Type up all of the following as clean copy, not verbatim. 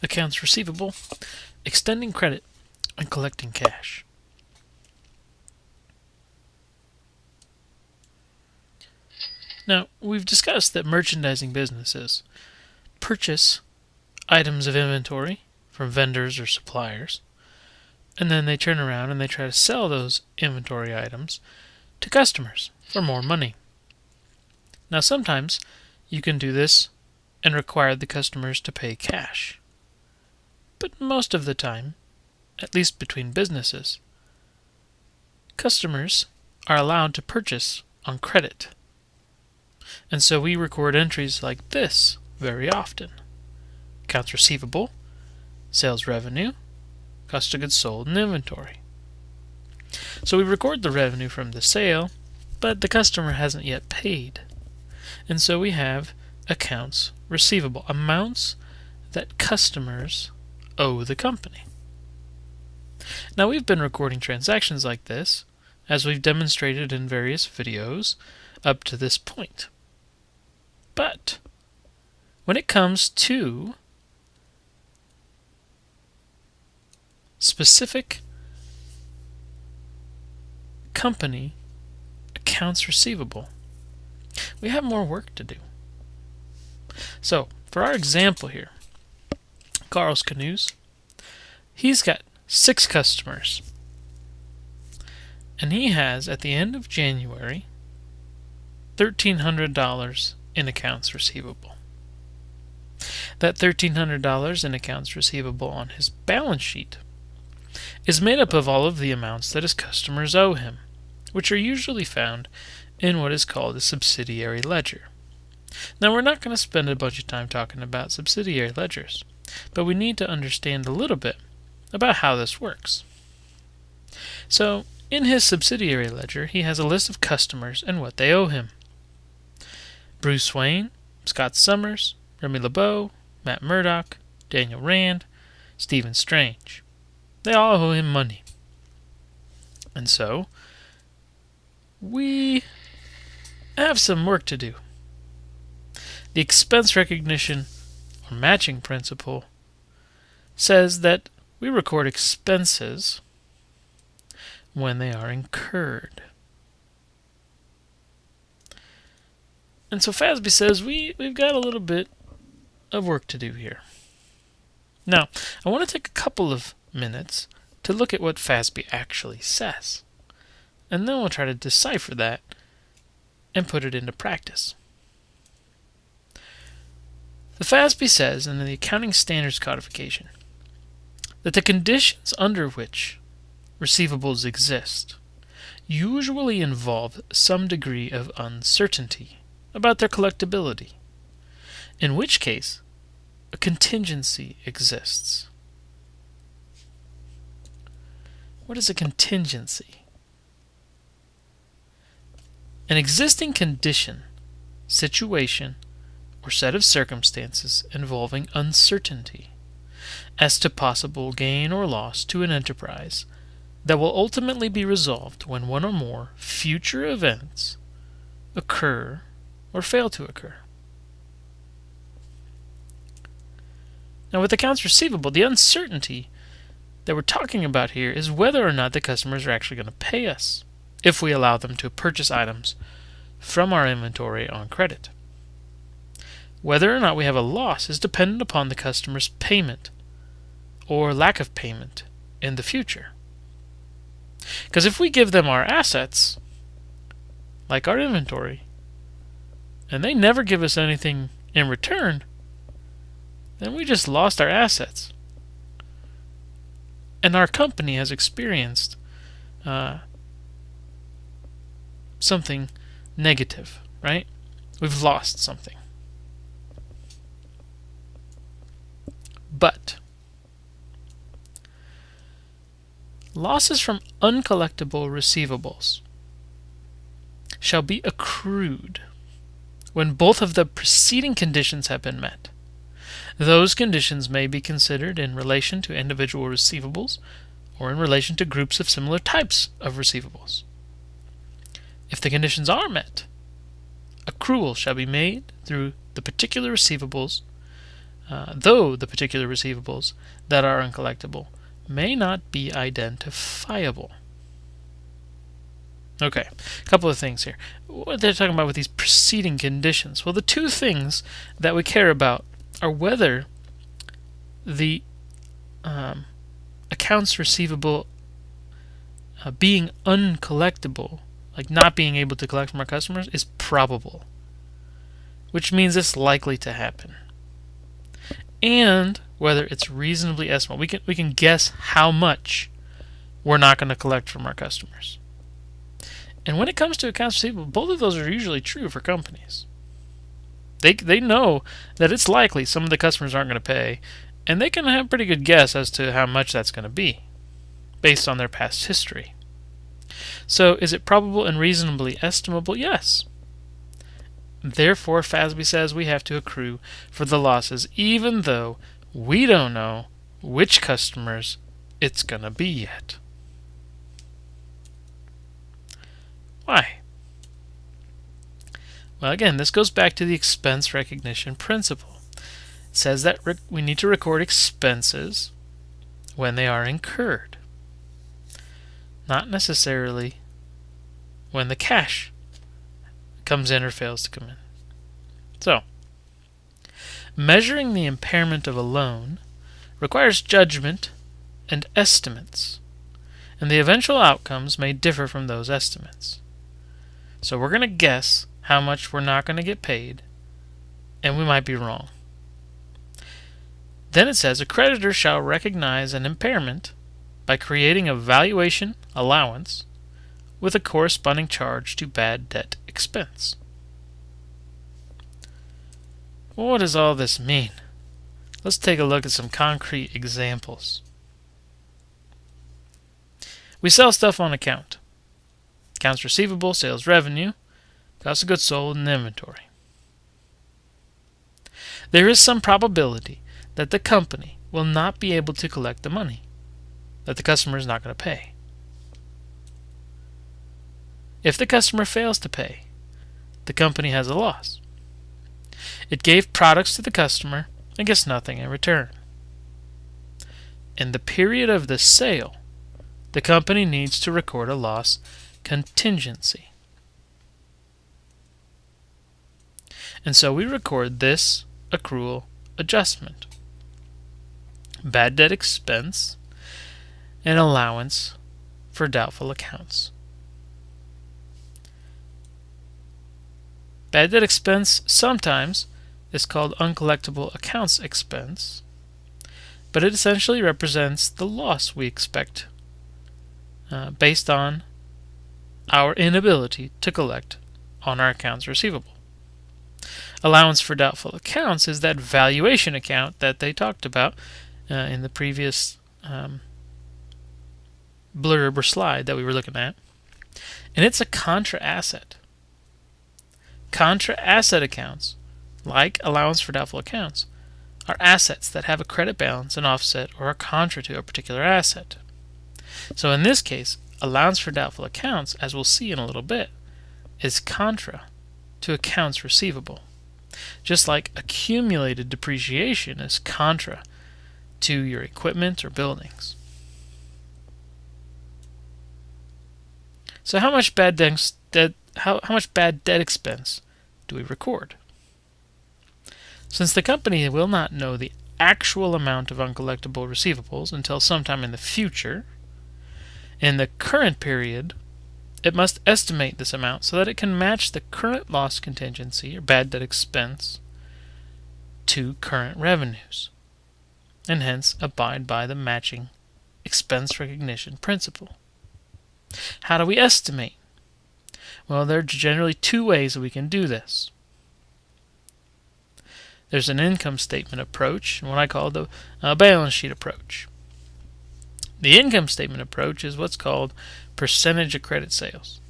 accounts receivable, extending credit, and collecting cash. Now, we've discussed that merchandising businesses purchase items of inventory from vendors or suppliers, and then they turn around and they try to sell those inventory items to customers for more money. Now, sometimes you can do this and require the customers to pay cash. But most of the time, at least between businesses, customers are allowed to purchase on credit. And so we record entries like this very often. Accounts receivable, sales revenue, cost of goods sold, and inventory. So we record the revenue from the sale, but the customer hasn't yet paid. And so we have accounts receivable, amounts that customers owe the company. Now, we've been recording transactions like this, as we've demonstrated in various videos up to this point. But when it comes to specific company accounts receivable, we have more work to do. So, for our example here, Carl's Canoes, he's got 6 customers. And he has, at the end of January, $1,300 in accounts receivable. That $1,300 in accounts receivable on his balance sheet is made up of all of the amounts that his customers owe him, which are usually found in what is called a subsidiary ledger. Now, we're not going to spend a bunch of time talking about subsidiary ledgers, but we need to understand a little bit about how this works. So, in his subsidiary ledger, he has a list of customers and what they owe him. Bruce Wayne, Scott Summers, Remy LeBeau, Matt Murdock, Daniel Rand, Stephen Strange. They all owe him money. And so, we have some work to do. The expense recognition or matching principle says that we record expenses when they are incurred. And so FASB says we've got a little bit of work to do here. Now, I want to take a couple of minutes to look at what FASB actually says. And then we'll try to decipher that and put it into practice. The FASB says in the Accounting Standards Codification that the conditions under which receivables exist usually involve some degree of uncertainty about their collectability, in which case a contingency exists. What is a contingency? An existing condition, situation, or set of circumstances involving uncertainty as to possible gain or loss to an enterprise that will ultimately be resolved when one or more future events occur or fail to occur. Now, with accounts receivable, the uncertainty that we're talking about here is whether or not the customers are actually going to pay us if we allow them to purchase items from our inventory on credit. Whether or not we have a loss is dependent upon the customer's payment or lack of payment in the future. Because if we give them our assets, like our inventory, and they never give us anything in return, then we just lost our assets. And our company has experienced something negative, right? We've lost something. But losses from uncollectible receivables shall be accrued when both of the preceding conditions have been met. Those conditions may be considered in relation to individual receivables or in relation to groups of similar types of receivables. If the conditions are met, accrual shall be made through the particular receivables though the particular receivables that are uncollectible may not be identifiable. Okay, a couple of things here. What they're talking about with these preceding conditions. Well, the two things that we care about are whether the accounts receivable being uncollectible, like not being able to collect from our customers, is probable, which means it's likely to happen, and whether it's reasonably estimable. We can guess how much we're not going to collect from our customers. And when it comes to accounts receivable, both of those are usually true for companies. They know that it's likely some of the customers aren't going to pay, and they can have a pretty good guess as to how much that's going to be based on their past history. So is it probable and reasonably estimable? Yes. Therefore, FASB says we have to accrue for the losses even though we don't know which customers it's going to be yet. Why? Well, again, this goes back to the expense recognition principle. It says that we need to record expenses when they are incurred, not necessarily when the cash comes in or fails to come in. So, measuring the impairment of a loan requires judgment and estimates, and the eventual outcomes may differ from those estimates. So we're going to guess how much we're not going to get paid, and we might be wrong. Then it says a creditor shall recognize an impairment by creating a valuation allowance with a corresponding charge to bad debt expense. Well, what does all this mean? Let's take a look at some concrete examples. We sell stuff on account. Accounts receivable, sales revenue, cost of goods sold, and inventory. There is some probability that the company will not be able to collect the money, that the customer is not going to pay. If the customer fails to pay, the company has a loss. It gave products to the customer and gets nothing in return. In the period of the sale, the company needs to record a loss contingency. And so we record this accrual adjustment, bad debt expense, and allowance for doubtful accounts. Bad debt expense sometimes is called uncollectible accounts expense, but it essentially represents the loss we expect based on our inability to collect on our accounts receivable. Allowance for doubtful accounts is that valuation account that they talked about in the previous blurb or slide that we were looking at, and it's a contra asset. Contra asset accounts, like allowance for doubtful accounts, are assets that have a credit balance, an offset, or a contra to a particular asset. So in this case, allowance for doubtful accounts, as we'll see in a little bit, is contra to accounts receivable, just like accumulated depreciation is contra to your equipment or buildings. So how much bad debt expense do we record? Since the company will not know the actual amount of uncollectible receivables until sometime in the future, in the current period, it must estimate this amount so that it can match the current loss contingency or bad debt expense to current revenues, and hence abide by the matching expense recognition principle. How do we estimate? Well, there are generally two ways that we can do this. There's an income statement approach and what I call the balance sheet approach. The income statement approach is what's called percentage of credit sales.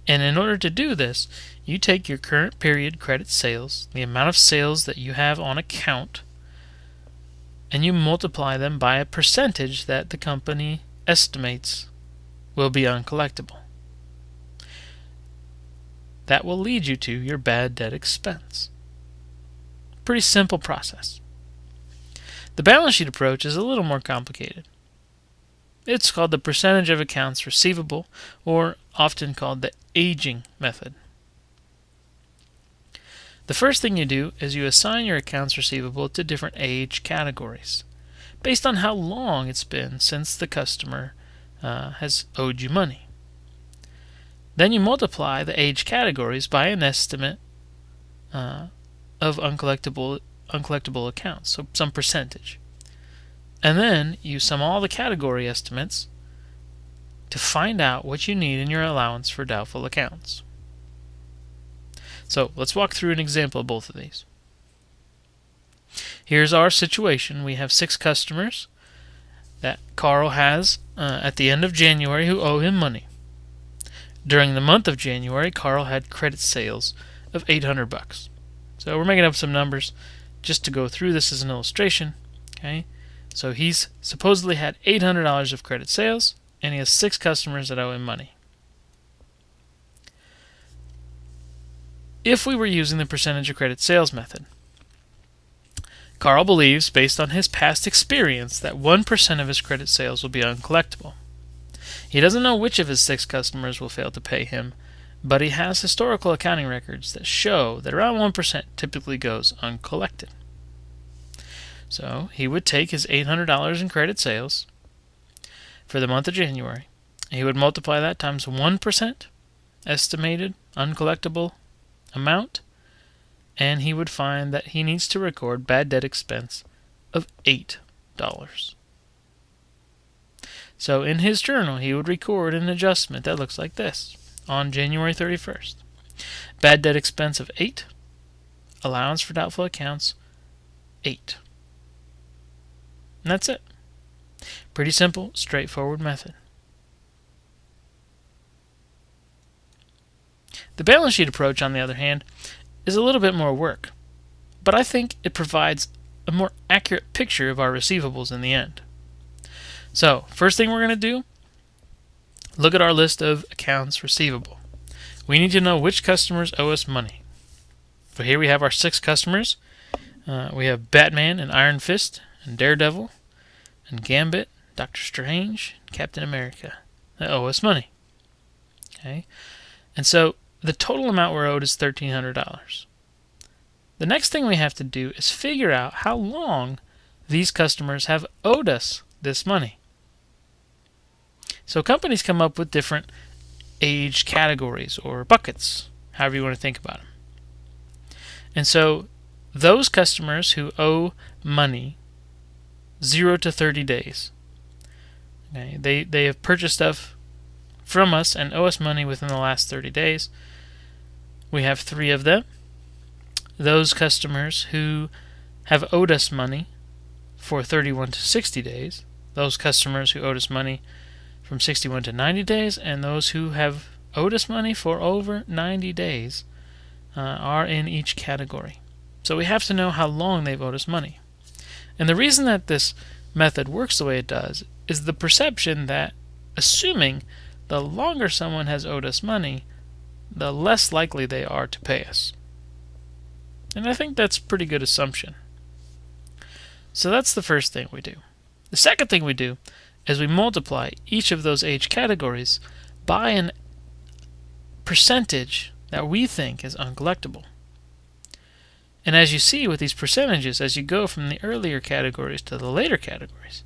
And in order to do this, you take your current period credit sales, the amount of sales that you have on account, and you multiply them by a percentage that the company estimates will be uncollectible. That will lead you to your bad debt expense. pretty simple process. The balance sheet approach is a little more complicated. It's called the percentage of accounts receivable, or often called the aging method. The first thing you do is you assign your accounts receivable to different age categories, based on how long it's been since the customer has owed you money. Then you multiply the age categories by an estimate of uncollectible accounts, so some percentage. And then you sum all the category estimates to find out what you need in your allowance for doubtful accounts. So let's walk through an example of both of these. Here's our situation. We have 6 customers that Carl has at the end of January who owe him money. During the month of January, Carl had credit sales of $800. So we're making up some numbers just to go through this as an illustration. Okay, so he's supposedly had $800 of credit sales, and he has 6 customers that owe him money. If we were using the percentage of credit sales method, Carl believes, based on his past experience, that 1% of his credit sales will be uncollectible. He doesn't know which of his 6 customers will fail to pay him, but he has historical accounting records that show that around 1% typically goes uncollected. So he would take his $800 in credit sales for the month of January. He would multiply that times 1% estimated uncollectible amount, and he would find that he needs to record bad debt expense of $8. So in his journal, he would record an adjustment that looks like this on January 31st. Bad debt expense of $8, allowance for doubtful accounts, $8. And that's it. Pretty simple, straightforward method. The balance sheet approach, on the other hand, is a little bit more work, but I think it provides a more accurate picture of our receivables in the end. So, first thing we're going to do, look at our list of accounts receivable. We need to know which customers owe us money. So here we have our 6 customers. We have Batman and Iron Fist and Daredevil and Gambit, Doctor Strange, and Captain America that owe us money. Okay, and so the total amount we're owed is $1,300. The next thing we have to do is figure out how long these customers have owed us this money. So companies come up with different age categories or buckets, however you want to think about them. And so those customers who owe money 0 to 30 days, okay, they have purchased stuff from us and owe us money within the last 30 days. We have 3 of them. Those customers who have owed us money for 31 to 60 days, those customers who owed us money from 61 to 90 days, and those who have owed us money for over 90 days are in each category. So we have to know how long they've owed us money. And the reason that this method works the way it does is the perception that, assuming the longer someone has owed us money, the less likely they are to pay us. And I think that's a pretty good assumption. So that's the first thing we do. The second thing we do is we multiply each of those age categories by a percentage that we think is uncollectible. And as you see with these percentages, as you go from the earlier categories to the later categories,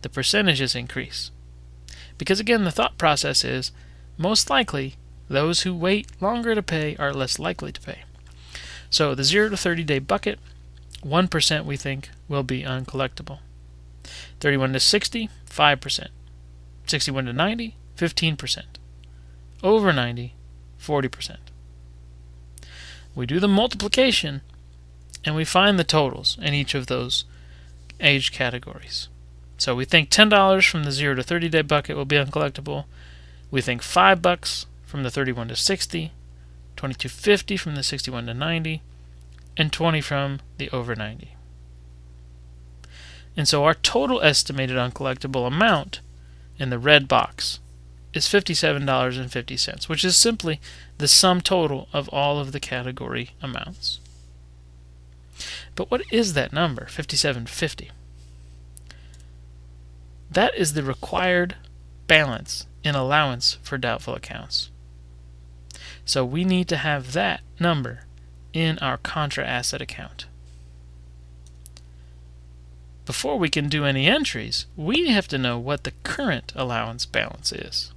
the percentages increase. Because again, the thought process is, most likely, those who wait longer to pay are less likely to pay. So the 0 to 30 day bucket, 1% we think will be uncollectible. 31 to 60, 5%. 61 to 90, 15%. Over 90, 40%. We do the multiplication and we find the totals in each of those age categories. So we think $10 from the 0 to 30 day bucket will be uncollectible. We think $5 from the 31 to 60, $22.50 from the 61 to 90, and $20 from the over 90. And so our total estimated uncollectible amount in the red box is $57.50, which is simply the sum total of all of the category amounts. But what is that number, 5750? That is the required balance in allowance for doubtful accounts. So we need to have that number in our contra asset account. Before we can do any entries, we have to know what the current allowance balance is.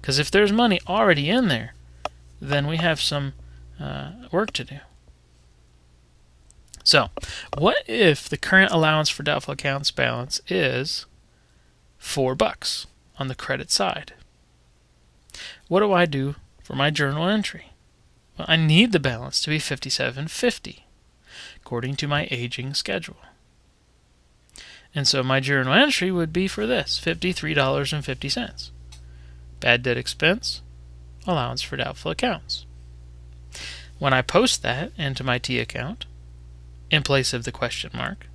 Because if there's money already in there, then we have some work to do. So, what if the current allowance for doubtful accounts balance is $4 on the credit side? What do I do for my journal entry? Well, I need the balance to be $57.50 according to my aging schedule. And so my journal entry would be for this, $53.50. Bad debt expense, allowance for doubtful accounts. When I post that into my T account, in place of the question mark,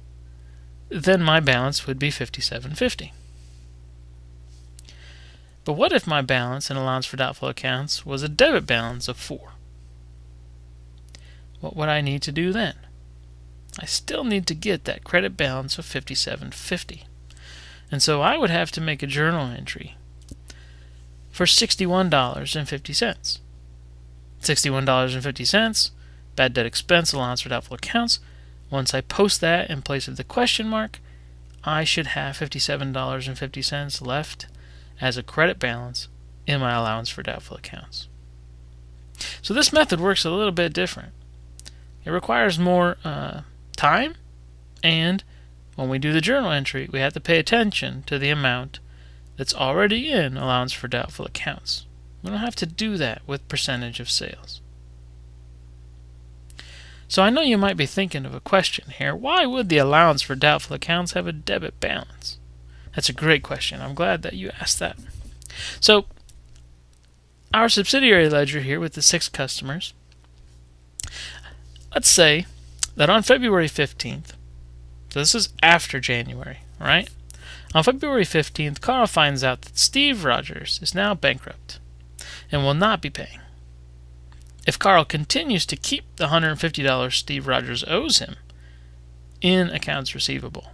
then my balance would be $57.50. But what if my balance in allowance for doubtful accounts was a debit balance of $4? What would I need to do then? I still need to get that credit balance of $57.50. And so I would have to make a journal entry for $61.50. $61.50, bad debt expense, allowance for doubtful accounts. Once I post that in place of the question mark, I should have $57.50 left as a credit balance in my allowance for doubtful accounts. So this method works a little bit different. It requires more time, and when we do the journal entry, we have to pay attention to the amount that's already in allowance for doubtful accounts. We don't have to do that with percentage of sales. So I know you might be thinking of a question here. Why would the allowance for doubtful accounts have a debit balance? That's a great question. I'm glad that you asked that. So our subsidiary ledger here with the 6 customers, let's say that on February 15th, so this is after January, right? On February 15th, Carl finds out that Steve Rogers is now bankrupt and will not be paying. If Carl continues to keep the $150 Steve Rogers owes him in accounts receivable,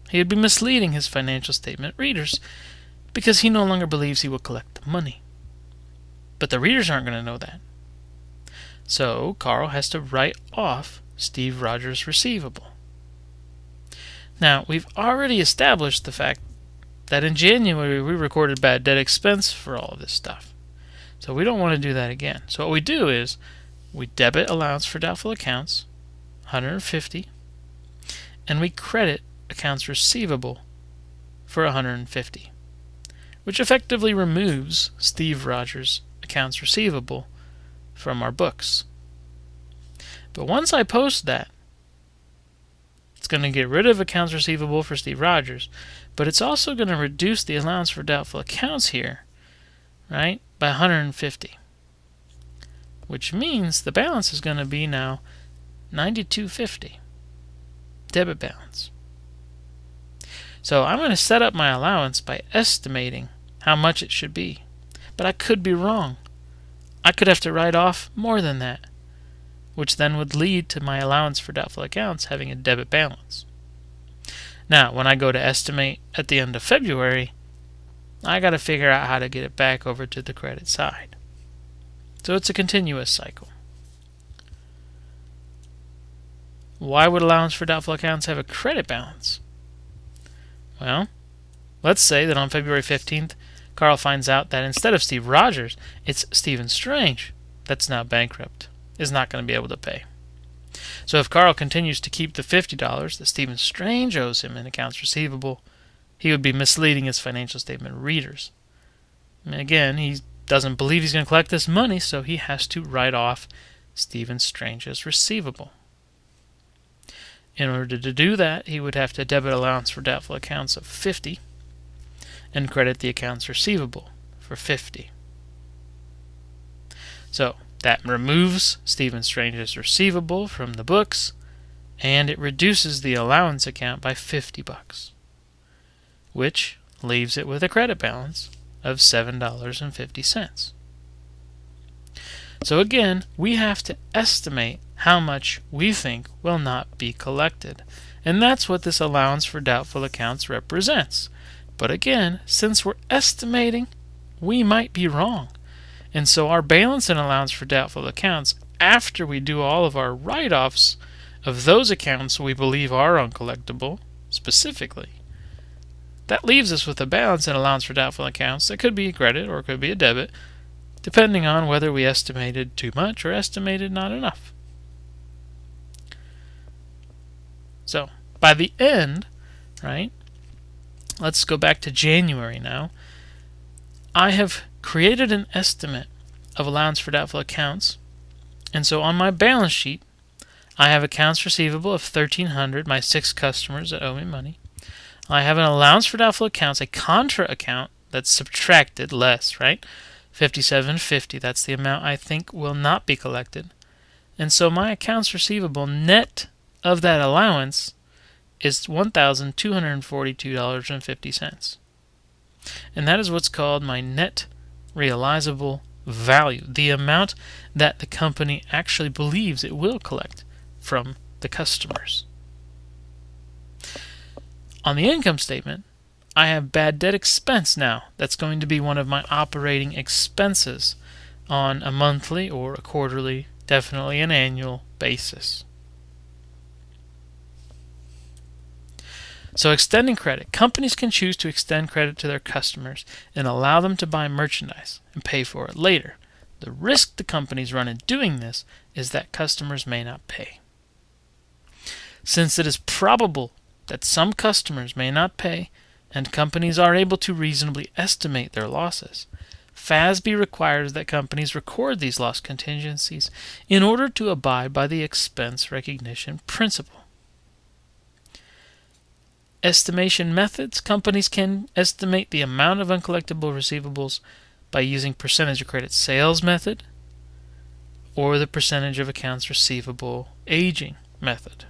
he would be misleading his financial statement readers because he no longer believes he will collect the money. But the readers aren't going to know that. So Carl has to write off Steve Rogers' receivable. Now, we've already established the fact that in January we recorded bad debt expense for all of this stuff. So we don't want to do that again. So what we do is we debit allowance for doubtful accounts, $150, and we credit accounts receivable for $150, which effectively removes Steve Rogers' accounts receivable from our books. But once I post that, it's going to get rid of accounts receivable for Steve Rogers, but it's also going to reduce the allowance for doubtful accounts here, right, by $150, which means the balance is going to be now $92.50 debit balance. So I'm going to set up my allowance by estimating how much it should be, but I could be wrong. I could have to write off more than that, which then would lead to my allowance for doubtful accounts having a debit balance. Now, when I go to estimate at the end of February, I got to figure out how to get it back over to the credit side. So it's a continuous cycle. Why would allowance for doubtful accounts have a credit balance? Well, let's say that on February 15th, Carl finds out that instead of Steve Rogers, it's Stephen Strange that's now bankrupt, is not going to be able to pay. So if Carl continues to keep the $50 that Stephen Strange owes him in accounts receivable, he would be misleading his financial statement readers. And again, he doesn't believe he's going to collect this money, so he has to write off Stephen Strange's receivable. In order to do that, he would have to debit allowance for doubtful accounts of $50 and credit the accounts receivable for $50. So that removes Stephen Strange's receivable from the books, and it reduces the allowance account by $50, which leaves it with a credit balance of $7.50. So again, we have to estimate how much we think will not be collected. And that's what this allowance for doubtful accounts represents. But again, since we're estimating, we might be wrong. And so our balance and allowance for doubtful accounts, after we do all of our write-offs of those accounts we believe are uncollectible, specifically, that leaves us with a balance and allowance for doubtful accounts that could be a credit or it could be a debit, depending on whether we estimated too much or estimated not enough. So, by the end, right, let's go back to January now. I have created an estimate of allowance for doubtful accounts, and so on my balance sheet, I have accounts receivable of $1,300, my 6 customers that owe me money. I have an allowance for doubtful accounts, a contra account that's subtracted less, right? $57.50, that's the amount I think will not be collected. And so my accounts receivable net of that allowance is $1,242.50. And that is what's called my net realizable value, the amount that the company actually believes it will collect from the customers. On the income statement, I have bad debt expense now. That's going to be one of my operating expenses on a monthly or a quarterly, definitely an annual basis. So extending credit. Companies can choose to extend credit to their customers and allow them to buy merchandise and pay for it later. The risk the companies run in doing this is that customers may not pay. Since it is probable that some customers may not pay and companies are able to reasonably estimate their losses, FASB requires that companies record these loss contingencies in order to abide by the expense recognition principle. Estimation methods. Companies can estimate the amount of uncollectible receivables by using percentage of credit sales method or the percentage of accounts receivable aging method.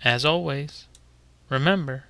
As always, remember,